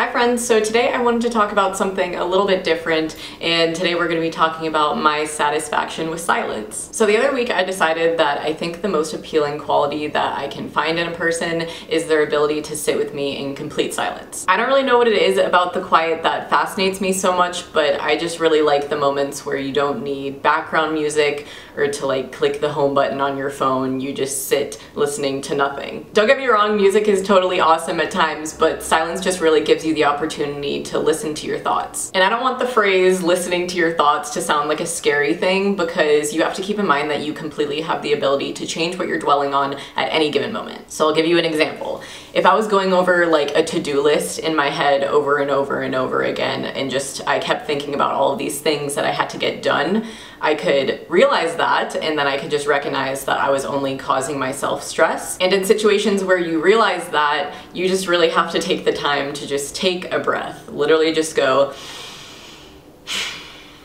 Hi friends, so today I wanted to talk about something a little bit different, and today we're going to be talking about my satisfaction with silence. So the other week I decided that I think the most appealing quality that I can find in a person is their ability to sit with me in complete silence. I don't really know what it is about the quiet that fascinates me so much, but I just really like the moments where you don't need background music or to like click the home button on your phone, you just sit listening to nothing. Don't get me wrong, music is totally awesome at times, but silence just really gives you the opportunity to listen to your thoughts. And I don't want the phrase listening to your thoughts to sound like a scary thing, because you have to keep in mind that you completely have the ability to change what you're dwelling on at any given moment. So I'll give you an example. If I was going over like a to-do list in my head over and over and over again, and I kept thinking about all of these things that I had to get done, I could realize that, and then I could just recognize that I was only causing myself stress. And in situations where you realize that, you just really have to take the time to just take a breath. Literally just go,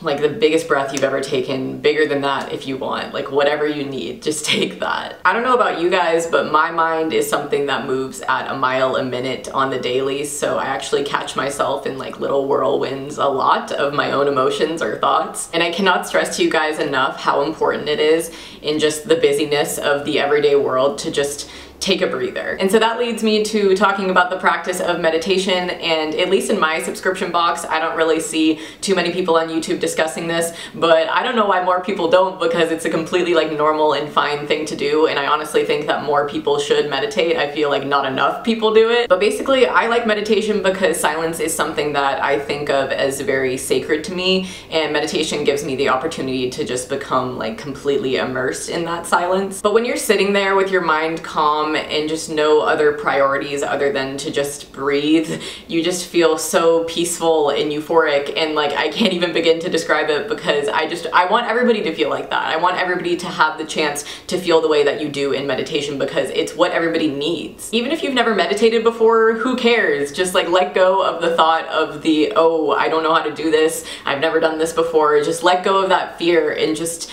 like the biggest breath you've ever taken, bigger than that if you want, like whatever you need, just take that. I don't know about you guys, but my mind is something that moves at a mile a minute on the daily, so I actually catch myself in like little whirlwinds a lot of my own emotions or thoughts. And I cannot stress to you guys enough how important it is in just the busyness of the everyday world to just take a breather. And so that leads me to talking about the practice of meditation, and at least in my subscription box, I don't really see too many people on YouTube discussing this, but I don't know why more people don't, because it's a completely like normal and fine thing to do, and I honestly think that more people should meditate. I feel like not enough people do it. But basically, I like meditation because silence is something that I think of as very sacred to me, and meditation gives me the opportunity to just become like completely immersed in that silence. But when you're sitting there with your mind calm and just no other priorities other than to just breathe, you just feel so peaceful and euphoric, and like I can't even begin to describe it, because I want everybody to feel like that. I want everybody to have the chance to feel the way that you do in meditation, because it's what everybody needs. Even if you've never meditated before, who cares? Just like let go of the thought of the, oh, I don't know how to do this, I've never done this before. Just let go of that fear and just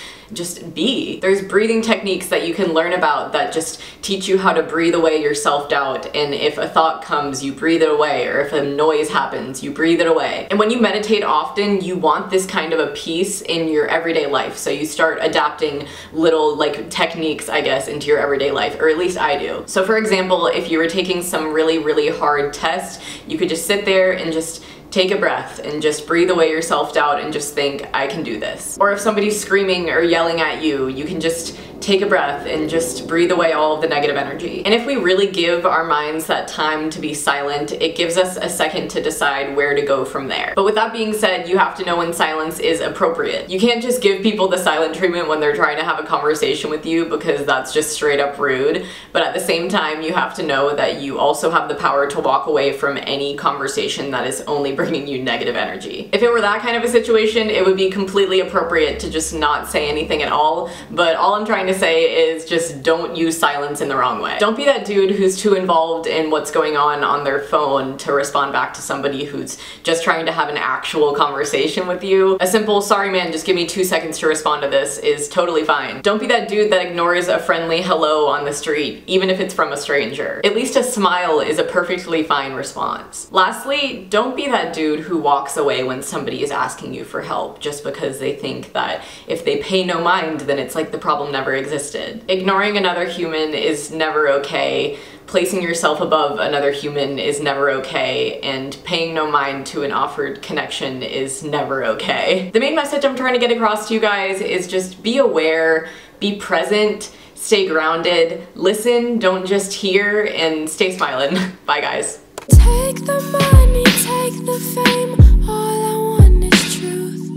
be. There's breathing techniques that you can learn about that just teach you how to breathe away your self-doubt, and if a thought comes, you breathe it away, or if a noise happens, you breathe it away. And when you meditate often, you want this kind of a peace in your everyday life, so you start adapting little like techniques, I guess, into your everyday life, or at least I do. So for example, if you were taking some really hard test, you could just sit there and just take a breath and just breathe away your self-doubt and just think, I can do this. Or if somebody's screaming or yelling at you, you can just take a breath and just breathe away all of the negative energy. And if we really give our minds that time to be silent, it gives us a second to decide where to go from there. But with that being said, you have to know when silence is appropriate. You can't just give people the silent treatment when they're trying to have a conversation with you, because that's just straight up rude. But at the same time, you have to know that you also have the power to walk away from any conversation that is only bringing you negative energy. If it were that kind of a situation, it would be completely appropriate to just not say anything at all, but all I'm trying to say is just don't use silence in the wrong way. Don't be that dude who's too involved in what's going on their phone to respond back to somebody who's just trying to have an actual conversation with you. A simple, sorry man, just give me 2 seconds to respond to this is totally fine. Don't be that dude that ignores a friendly hello on the street, even if it's from a stranger. At least a smile is a perfectly fine response. Lastly, don't be that dude who walks away when somebody is asking you for help just because they think that if they pay no mind, then it's like the problem never existed. Ignoring another human is never okay. Placing yourself above another human is never okay, and paying no mind to an offered connection is never okay. The main message I'm trying to get across to you guys is just be aware, be present, stay grounded, listen, don't just hear, and stay smiling. Bye guys. Take the money, take the fame, all I want is truth.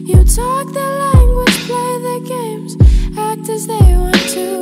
You talk the language, play the games, act as they want to.